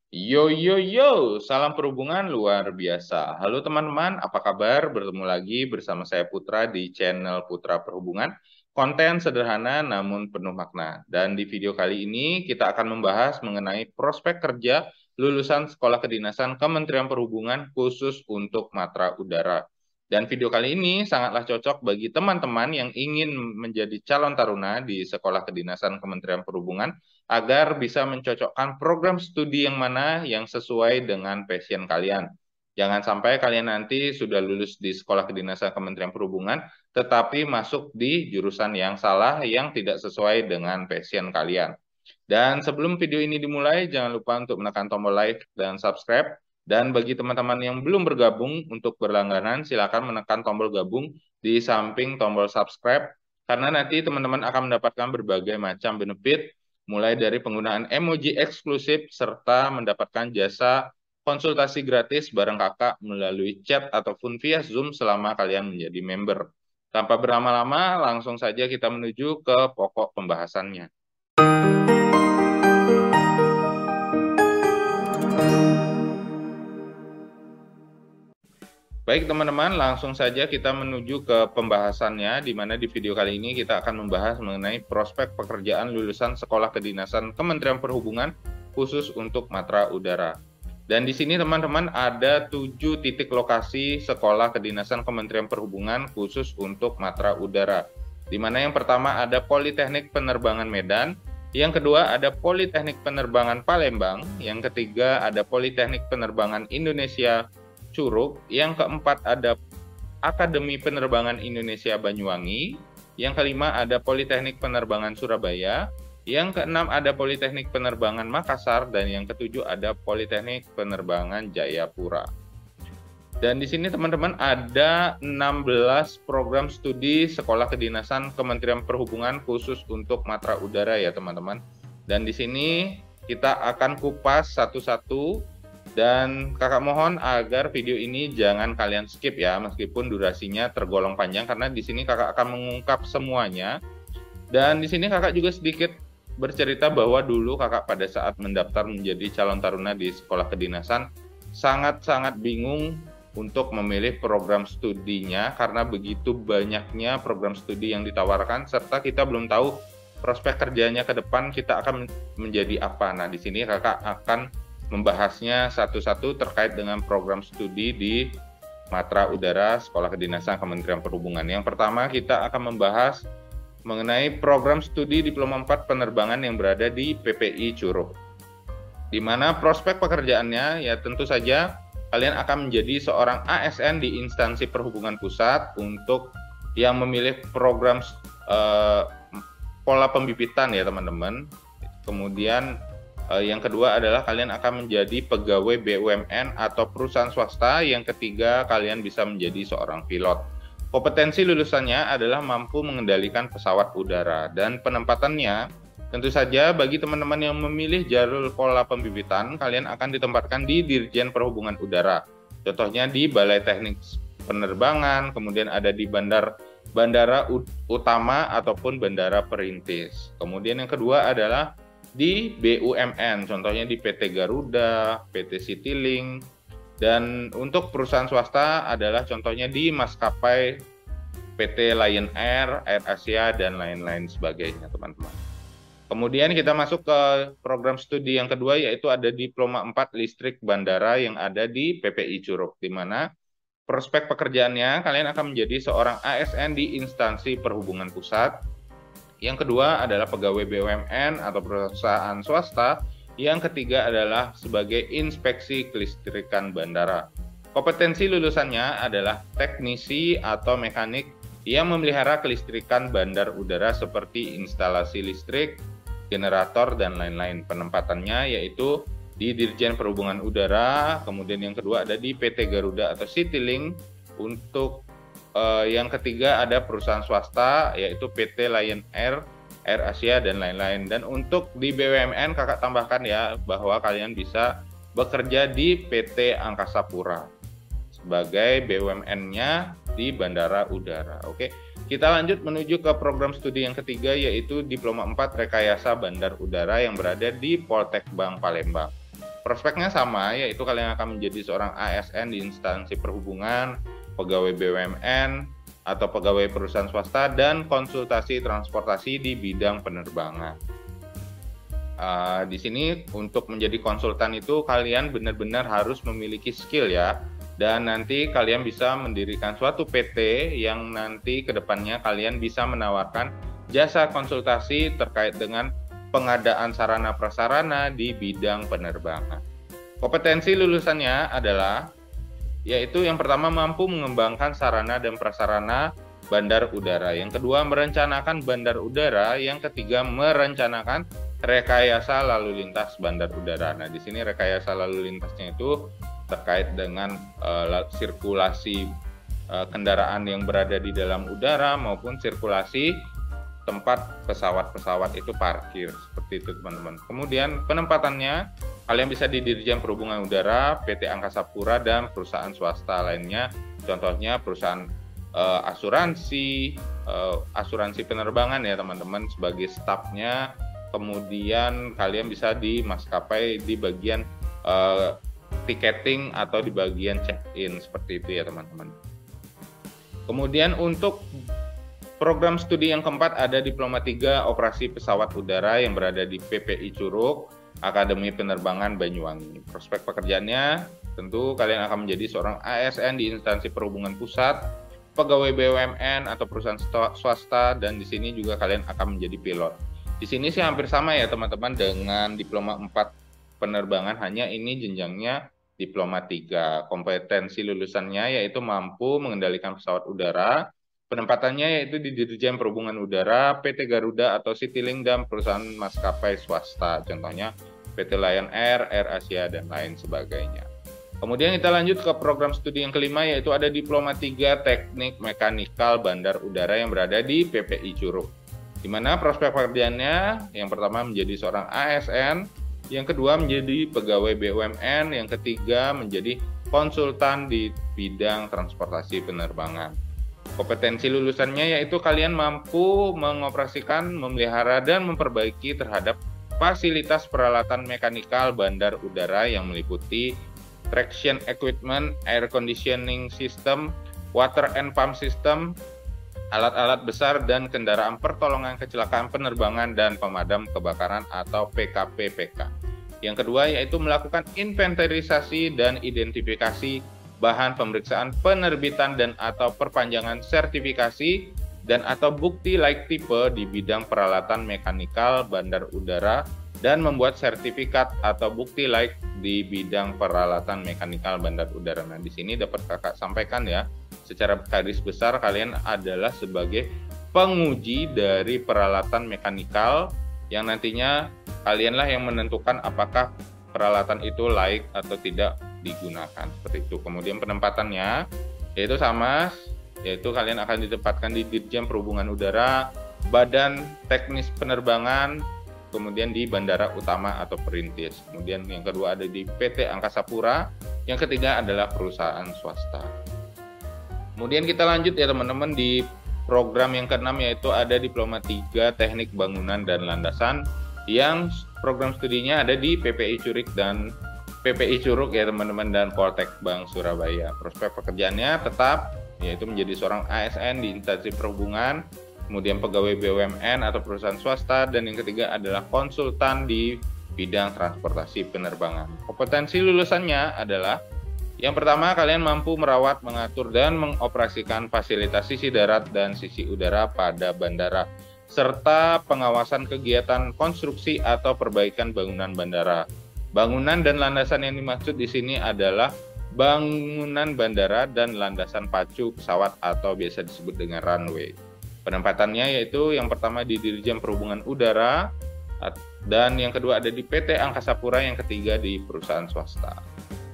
Yo yo yo, salam perhubungan luar biasa. Halo teman-teman, apa kabar? Bertemu lagi bersama saya Putra di channel Putra Perhubungan. Konten sederhana namun penuh makna. Dan di video kali ini kita akan membahas mengenai prospek kerja lulusan Sekolah Kedinasan Kementerian Perhubungan khusus untuk matra udara. Dan video kali ini sangatlah cocok bagi teman-teman yang ingin menjadi calon taruna di Sekolah Kedinasan Kementerian Perhubungan agar bisa mencocokkan program studi yang mana yang sesuai dengan passion kalian. Jangan sampai kalian nanti sudah lulus di Sekolah Kedinasan Kementerian Perhubungan, tetapi masuk di jurusan yang salah yang tidak sesuai dengan passion kalian. Dan sebelum video ini dimulai, jangan lupa untuk menekan tombol like dan subscribe. Dan bagi teman-teman yang belum bergabung untuk berlangganan, silakan menekan tombol gabung di samping tombol subscribe, karena nanti teman-teman akan mendapatkan berbagai macam benefit, mulai dari penggunaan emoji eksklusif, serta mendapatkan jasa konsultasi gratis bareng kakak melalui chat ataupun via Zoom selama kalian menjadi member. Tanpa berlama-lama, langsung saja kita menuju ke pokok pembahasannya. Baik teman-teman, langsung saja kita menuju ke pembahasannya, di mana di video kali ini kita akan membahas mengenai prospek pekerjaan lulusan Sekolah Kedinasan Kementerian Perhubungan khusus untuk matra udara. Dan di sini teman-teman ada 7 titik lokasi Sekolah Kedinasan Kementerian Perhubungan khusus untuk matra udara. Di mana yang pertama ada Politeknik Penerbangan Medan, yang kedua ada Politeknik Penerbangan Palembang, yang ketiga ada Politeknik Penerbangan Indonesia Curug, yang keempat ada Akademi Penerbangan Indonesia Banyuwangi, yang kelima ada Politeknik Penerbangan Surabaya, yang keenam ada Politeknik Penerbangan Makassar, dan yang ketujuh ada Politeknik Penerbangan Jayapura. Dan di sini teman-teman ada 16 program studi Sekolah Kedinasan Kementerian Perhubungan khusus untuk matra udara ya teman-teman. Dan di sini kita akan kupas satu-satu. Dan kakak mohon agar video ini jangan kalian skip ya, meskipun durasinya tergolong panjang, karena di sini kakak akan mengungkap semuanya. Dan di sini kakak juga sedikit bercerita bahwa dulu kakak pada saat mendaftar menjadi calon taruna di sekolah kedinasan sangat-sangat bingung untuk memilih program studinya, karena begitu banyaknya program studi yang ditawarkan, serta kita belum tahu prospek kerjanya ke depan kita akan menjadi apa. Nah, di sini kakak akan membahasnya satu-satu terkait dengan program studi di matra udara Sekolah Kedinasan Kementerian Perhubungan. Yang pertama kita akan membahas mengenai program studi Diploma 4 Penerbangan yang berada di PPI Curug. Di mana prospek pekerjaannya ya tentu saja kalian akan menjadi seorang ASN di instansi perhubungan pusat untuk yang memilih program pola pembibitan ya teman-teman. Kemudian yang kedua adalah kalian akan menjadi pegawai BUMN atau perusahaan swasta. Yang ketiga, kalian bisa menjadi seorang pilot. Kompetensi lulusannya adalah mampu mengendalikan pesawat udara. Dan penempatannya, tentu saja bagi teman-teman yang memilih jalur pola pembibitan, kalian akan ditempatkan di Dirjen Perhubungan Udara. Contohnya di Balai Teknik Penerbangan, kemudian ada di bandara utama ataupun bandara perintis. Kemudian yang kedua adalah di BUMN, contohnya di PT Garuda, PT Citylink, dan untuk perusahaan swasta adalah contohnya di maskapai PT Lion Air, Air Asia, dan lain-lain sebagainya teman-teman. Kemudian kita masuk ke program studi yang kedua, yaitu ada Diploma 4 Listrik Bandara yang ada di PPI Curug, di mana prospek pekerjaannya kalian akan menjadi seorang ASN di instansi perhubungan pusat. Yang kedua adalah pegawai BUMN atau perusahaan swasta. Yang ketiga adalah sebagai inspeksi kelistrikan bandara. Kompetensi lulusannya adalah teknisi atau mekanik yang memelihara kelistrikan bandar udara seperti instalasi listrik, generator, dan lain-lain. Penempatannya yaitu di Dirjen Perhubungan Udara. Kemudian yang kedua ada di PT Garuda atau Citylink. Untuk yang ketiga ada perusahaan swasta yaitu PT Lion Air, Air Asia, dan lain-lain. Dan untuk di BUMN kakak tambahkan ya bahwa kalian bisa bekerja di PT Angkasa Pura sebagai BUMN-nya di Bandara Udara. Oke, kita lanjut menuju ke program studi yang ketiga yaitu Diploma 4 Rekayasa Bandar Udara yang berada di Poltek Bank Palembang. Prospeknya sama, yaitu kalian akan menjadi seorang ASN di instansi perhubungan, pegawai BUMN, atau pegawai perusahaan swasta, dan konsultasi transportasi di bidang penerbangan. Di sini untuk menjadi konsultan itu kalian benar-benar harus memiliki skill ya, dan nanti kalian bisa mendirikan suatu PT yang nanti kedepannya kalian bisa menawarkan jasa konsultasi terkait dengan pengadaan sarana prasarana di bidang penerbangan. Kompetensi lulusannya adalah yaitu yang pertama mampu mengembangkan sarana dan prasarana bandar udara, yang kedua merencanakan bandar udara, yang ketiga merencanakan rekayasa lalu lintas bandar udara. Nah, di sini rekayasa lalu lintasnya itu terkait dengan sirkulasi kendaraan yang berada di dalam udara maupun sirkulasi tempat pesawat-pesawat itu parkir, seperti itu teman-teman. Kemudian penempatannya kalian bisa di Dirjen Perhubungan Udara, PT Angkasa Pura, dan perusahaan swasta lainnya. Contohnya perusahaan asuransi penerbangan ya teman-teman sebagai stafnya. Kemudian kalian bisa di maskapai di bagian tiketing atau di bagian check-in, seperti itu ya teman-teman. Kemudian untuk program studi yang keempat ada Diploma 3 Operasi Pesawat Udara yang berada di PPI Curug, Akademi Penerbangan Banyuwangi. Prospek pekerjaannya tentu kalian akan menjadi seorang ASN di instansi perhubungan pusat, pegawai BUMN atau perusahaan swasta, dan di sini juga kalian akan menjadi pilot. Di sini sih hampir sama ya teman-teman dengan Diploma 4 penerbangan, hanya ini jenjangnya Diploma 3. Kompetensi lulusannya yaitu mampu mengendalikan pesawat udara. Penempatannya yaitu di Dirjen Perhubungan Udara, PT Garuda atau Citylink, dan perusahaan maskapai swasta. Contohnya PT Lion Air, Air Asia, dan lain sebagainya. Kemudian kita lanjut ke program studi yang kelima, yaitu ada Diploma 3 Teknik Mekanikal Bandar Udara yang berada di PPI Curug. Di mana prospek pekerjaannya yang pertama menjadi seorang ASN, yang kedua menjadi pegawai BUMN, yang ketiga menjadi konsultan di bidang transportasi penerbangan. Kompetensi lulusannya yaitu kalian mampu mengoperasikan, memelihara, dan memperbaiki terhadap fasilitas peralatan mekanikal bandar udara yang meliputi traction equipment, air conditioning system, water and pump system, alat-alat besar, dan kendaraan pertolongan kecelakaan penerbangan dan pemadam kebakaran atau PKP-PK. Yang kedua yaitu melakukan inventarisasi dan identifikasi bahan pemeriksaan penerbitan dan atau perpanjangan sertifikasi dan atau bukti laik tipe di bidang peralatan mekanikal bandar udara, dan membuat sertifikat atau bukti laik di bidang peralatan mekanikal bandar udara. Nah, di sini dapat kakak sampaikan ya, secara garis besar kalian adalah sebagai penguji dari peralatan mekanikal yang nantinya kalianlah yang menentukan apakah peralatan itu laik atau tidak digunakan, seperti itu. Kemudian penempatannya yaitu sama, yaitu kalian akan ditempatkan di Dirjen Perhubungan Udara, Badan Teknis Penerbangan, kemudian di Bandara Utama atau Perintis. Kemudian yang kedua ada di PT Angkasa Pura, yang ketiga adalah perusahaan swasta. Kemudian kita lanjut ya teman-teman di program yang keenam, yaitu ada Diploma 3 Teknik Bangunan dan Landasan yang program studinya ada di PPI Curug ya teman-teman, dan Poltek Bank Surabaya. Prospek pekerjaannya tetap yaitu menjadi seorang ASN di instansi perhubungan, kemudian pegawai BUMN atau perusahaan swasta, dan yang ketiga adalah konsultan di bidang transportasi penerbangan. Kompetensi lulusannya adalah yang pertama, kalian mampu merawat, mengatur, dan mengoperasikan fasilitas sisi darat dan sisi udara pada bandara, serta pengawasan kegiatan konstruksi atau perbaikan bangunan bandara. Bangunan dan landasan yang dimaksud di sini adalah bangunan bandara dan landasan pacu pesawat atau biasa disebut dengan runway. Penempatannya yaitu yang pertama di Dirjen Perhubungan Udara, dan yang kedua ada di PT Angkasa Pura, yang ketiga di perusahaan swasta.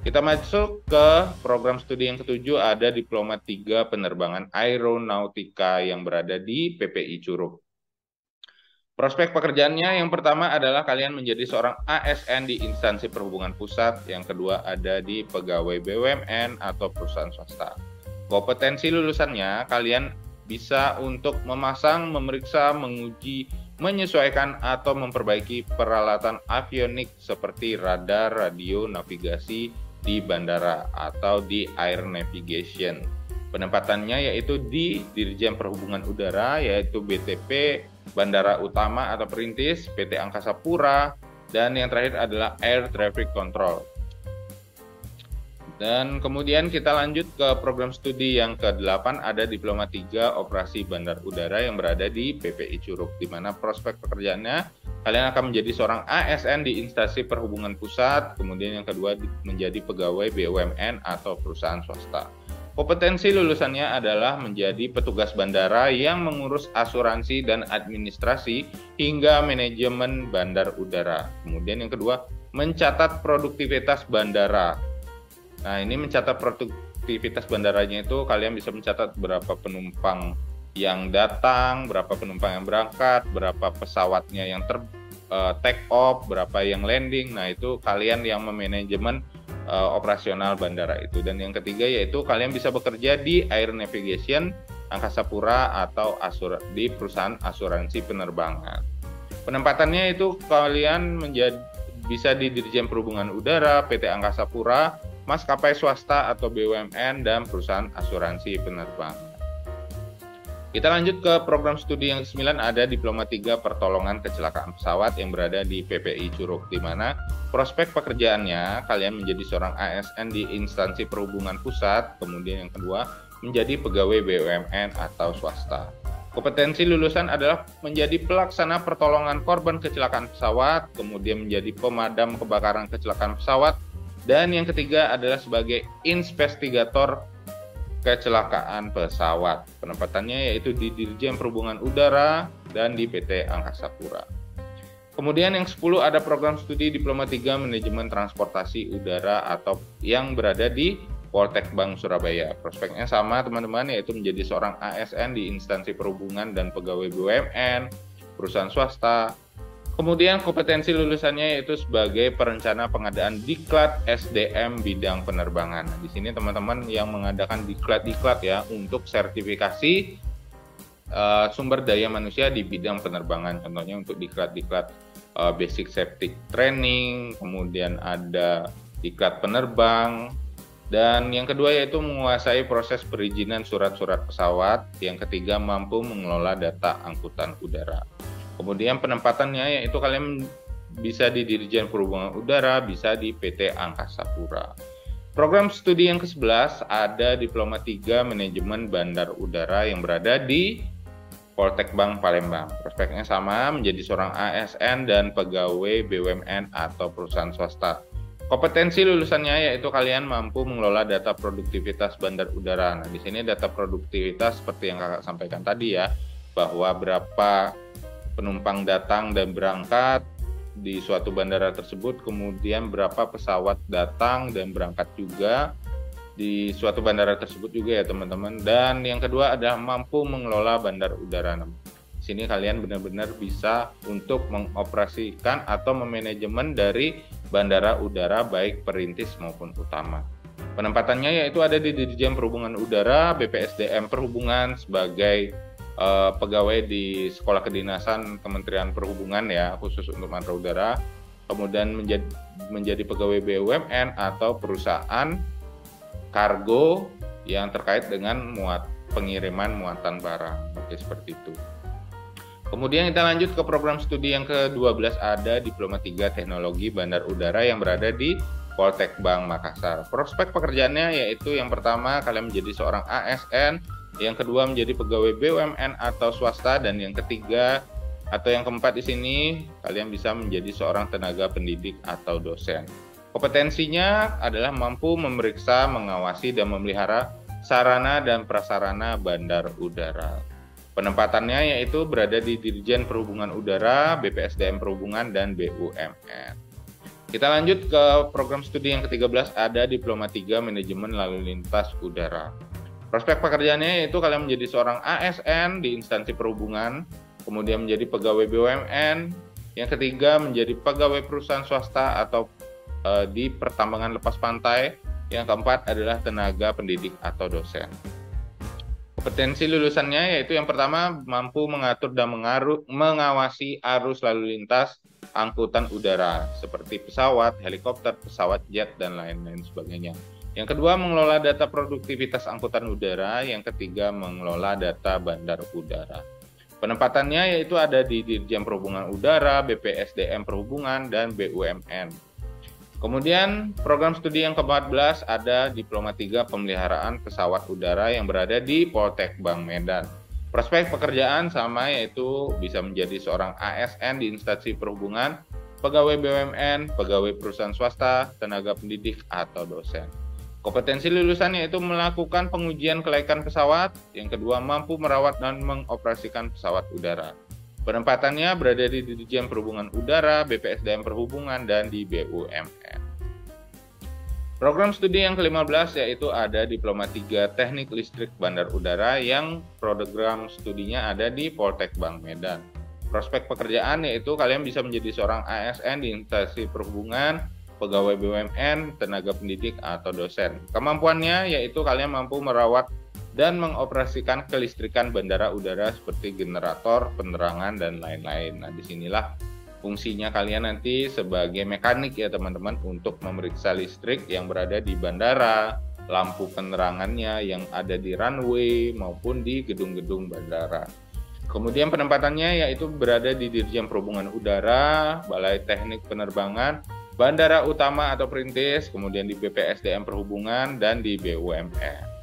Kita masuk ke program studi yang ketujuh, ada Diploma 3 Penerbangan Aeronautika yang berada di PPI Curug. Prospek pekerjaannya yang pertama adalah kalian menjadi seorang ASN di instansi perhubungan pusat, yang kedua ada di pegawai BUMN atau perusahaan swasta. Kompetensi lulusannya kalian bisa untuk memasang, memeriksa, menguji, menyesuaikan atau memperbaiki peralatan avionik seperti radar, radio, navigasi di bandara atau di air navigation. Penempatannya yaitu di Dirjen Perhubungan Udara, yaitu BTP, Bandara Utama atau Perintis, PT Angkasa Pura, dan yang terakhir adalah Air Traffic Control. Dan kemudian kita lanjut ke program studi yang ke-8, ada Diploma 3 Operasi Bandar Udara yang berada di PPI Curug, di mana prospek pekerjaannya kalian akan menjadi seorang ASN di instansi perhubungan pusat, kemudian yang kedua menjadi pegawai BUMN atau perusahaan swasta. Kompetensi lulusannya adalah menjadi petugas bandara yang mengurus asuransi dan administrasi hingga manajemen bandar udara. Kemudian yang kedua, mencatat produktivitas bandara. Nah, ini mencatat produktivitas bandaranya itu kalian bisa mencatat berapa penumpang yang datang, berapa penumpang yang berangkat, berapa pesawatnya yang take off, berapa yang landing. Nah, itu kalian yang memanajemen operasional bandara itu. Dan yang ketiga yaitu kalian bisa bekerja di Air Navigation, Angkasa Pura atau di perusahaan asuransi penerbangan. Penempatannya itu kalian bisa di Dirjen Perhubungan Udara, PT Angkasa Pura, maskapai swasta atau BUMN, dan perusahaan asuransi penerbangan. Kita lanjut ke program studi yang ke-9, ada Diploma 3 Pertolongan Kecelakaan Pesawat yang berada di PPI Curug, di mana prospek pekerjaannya kalian menjadi seorang ASN di instansi perhubungan pusat, kemudian yang kedua menjadi pegawai BUMN atau swasta. Kompetensi lulusan adalah menjadi pelaksana pertolongan korban kecelakaan pesawat, kemudian menjadi pemadam kebakaran kecelakaan pesawat, dan yang ketiga adalah sebagai investigator kecelakaan pesawat. Penempatannya yaitu di Dirjen Perhubungan Udara dan di PT Angkasa Pura. Kemudian yang 10 ada program studi Diploma 3 Manajemen Transportasi Udara atau yang berada di Poltek Bank Surabaya. Prospeknya sama teman-teman, yaitu menjadi seorang ASN di instansi perhubungan dan pegawai BUMN, perusahaan swasta. Kemudian kompetensi lulusannya yaitu sebagai perencana pengadaan diklat SDM bidang penerbangan. Nah, di sini teman-teman yang mengadakan diklat ya untuk sertifikasi sumber daya manusia di bidang penerbangan. Contohnya untuk diklat basic safety training, kemudian ada diklat penerbang, dan yang kedua yaitu menguasai proses perizinan surat-surat pesawat. Yang ketiga mampu mengelola data angkutan udara. Kemudian penempatannya yaitu kalian bisa di Dirjen Perhubungan Udara, bisa di PT Angkasa Pura. Program studi yang ke-11 ada Diploma 3 Manajemen Bandar Udara yang berada di Poltek Bank Palembang. Prospeknya sama, menjadi seorang ASN dan pegawai BUMN atau perusahaan swasta. Kompetensi lulusannya yaitu kalian mampu mengelola data produktivitas bandar udara. Nah, di sini data produktivitas seperti yang Kakak sampaikan tadi ya, bahwa berapa penumpang datang dan berangkat di suatu bandara tersebut, kemudian berapa pesawat datang dan berangkat juga di suatu bandara tersebut juga ya teman-teman. Dan yang kedua adalah mampu mengelola bandar udara. Di sini kalian benar-benar bisa untuk mengoperasikan atau memanajemen dari bandara udara baik perintis maupun utama. Penempatannya yaitu ada di Dirjen Perhubungan Udara, BPSDM Perhubungan sebagai pegawai di Sekolah Kedinasan Kementerian Perhubungan ya, khusus untuk matra udara. Kemudian menjadi pegawai BUMN atau perusahaan kargo yang terkait dengan pengiriman muatan barang. Oke, seperti itu. Kemudian kita lanjut ke program studi yang ke-12, ada Diploma 3 Teknologi Bandar Udara yang berada di Poltek Bank Makassar. Prospek pekerjaannya yaitu yang pertama kalian menjadi seorang ASN, yang kedua menjadi pegawai BUMN atau swasta, dan yang ketiga atau yang keempat di sini kalian bisa menjadi seorang tenaga pendidik atau dosen. Kompetensinya adalah mampu memeriksa, mengawasi, dan memelihara sarana dan prasarana bandar udara. Penempatannya yaitu berada di Dirjen Perhubungan Udara, BPSDM Perhubungan, dan BUMN. Kita lanjut ke program studi yang ke-13, ada Diploma 3 Manajemen Lalu Lintas Udara. Prospek pekerjaannya yaitu kalian menjadi seorang ASN di instansi perhubungan, kemudian menjadi pegawai BUMN, yang ketiga menjadi pegawai perusahaan swasta atau di pertambangan lepas pantai, yang keempat adalah tenaga pendidik atau dosen. Kompetensi lulusannya yaitu yang pertama mampu mengatur dan mengawasi arus lalu lintas angkutan udara seperti pesawat, helikopter, pesawat jet, dan lain-lain sebagainya. Yang kedua, mengelola data produktivitas angkutan udara. Yang ketiga, mengelola data bandar udara. Penempatannya yaitu ada di Dirjen Perhubungan Udara, BPSDM Perhubungan, dan BUMN. Kemudian program studi yang ke-14 ada Diploma 3 Pemeliharaan Pesawat Udara yang berada di Poltek Bank Medan. Prospek pekerjaan sama, yaitu bisa menjadi seorang ASN di instansi perhubungan, pegawai BUMN, pegawai perusahaan swasta, tenaga pendidik, atau dosen. Kompetensi lulusannya itu melakukan pengujian kelaikan pesawat, yang kedua mampu merawat dan mengoperasikan pesawat udara. Penempatannya berada di Dirjen Perhubungan Udara, BPSDM Perhubungan, dan di BUMN. Program studi yang ke-15 yaitu ada Diploma 3 Teknik Listrik Bandar Udara yang program studinya ada di Poltek Bank Medan. Prospek pekerjaan yaitu kalian bisa menjadi seorang ASN di instansi perhubungan, pegawai BUMN, tenaga pendidik, atau dosen. Kemampuannya yaitu kalian mampu merawat dan mengoperasikan kelistrikan bandara udara seperti generator, penerangan, dan lain-lain. Nah, disinilah fungsinya kalian nanti sebagai mekanik ya teman-teman, untuk memeriksa listrik yang berada di bandara, lampu penerangannya yang ada di runway maupun di gedung-gedung bandara. Kemudian penempatannya yaitu berada di Dirjen Perhubungan Udara, Balai Teknik Penerbangan, Bandara Utama atau Perintis, kemudian di BPSDM Perhubungan, dan di BUMN.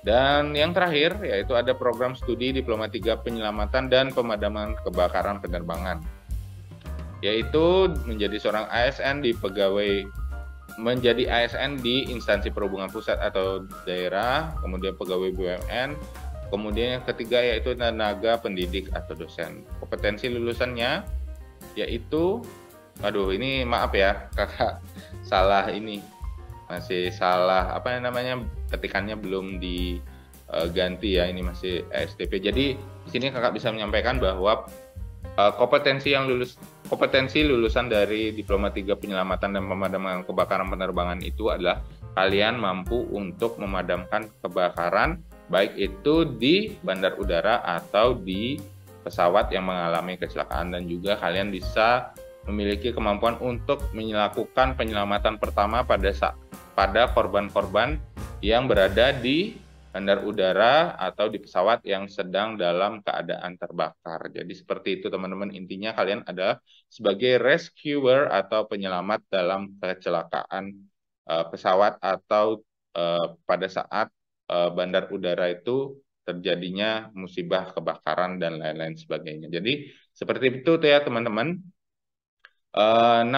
Dan yang terakhir yaitu ada program studi Diploma 3 Penyelamatan dan Pemadaman Kebakaran Penerbangan, yaitu menjadi seorang ASN di instansi perhubungan pusat atau daerah, kemudian pegawai BUMN, kemudian yang ketiga yaitu tenaga pendidik atau dosen. Kompetensi lulusannya yaitu, ini maaf ya kakak, salah ini, masih salah ketikannya belum diganti ya, ini masih STP. Jadi di sini kakak bisa menyampaikan bahwa kompetensi lulusan dari Diploma 3 Penyelamatan dan Pemadaman Kebakaran Penerbangan itu adalah kalian mampu untuk memadamkan kebakaran baik itu di bandar udara atau di pesawat yang mengalami kecelakaan, dan juga kalian bisa memiliki kemampuan untuk melakukan penyelamatan pertama pada korban-korban yang berada di bandar udara atau di pesawat yang sedang dalam keadaan terbakar. Jadi seperti itu teman-teman, intinya kalian adalah sebagai rescuer atau penyelamat dalam kecelakaan pesawat atau pada saat bandar udara itu terjadinya musibah kebakaran dan lain-lain sebagainya. Jadi seperti itu tuh ya teman-teman. 16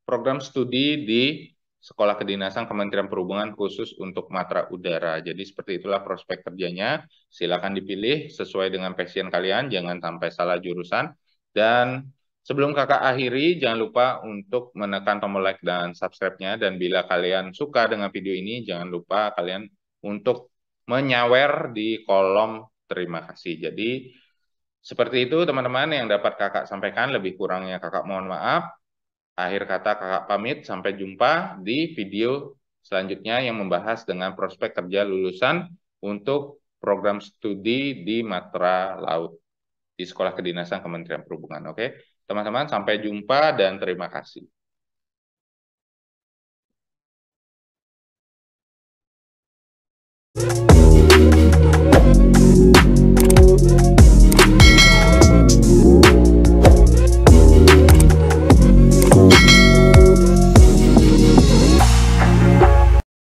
program studi di Sekolah Kedinasan Kementerian Perhubungan khusus untuk matra udara. Jadi seperti itulah prospek kerjanya. Silakan dipilih sesuai dengan passion kalian, jangan sampai salah jurusan. Dan sebelum kakak akhiri, jangan lupa untuk menekan tombol like dan subscribe-nya. Dan bila kalian suka dengan video ini, jangan lupa kalian untuk menyawer di kolom terima kasih. Jadi seperti itu teman-teman yang dapat kakak sampaikan, lebih kurangnya kakak mohon maaf. Akhir kata kakak pamit, sampai jumpa di video selanjutnya yang membahas dengan prospek kerja lulusan untuk program studi di Matra Laut di Sekolah Kedinasan Kementerian Perhubungan. Oke, teman-teman, sampai jumpa dan terima kasih.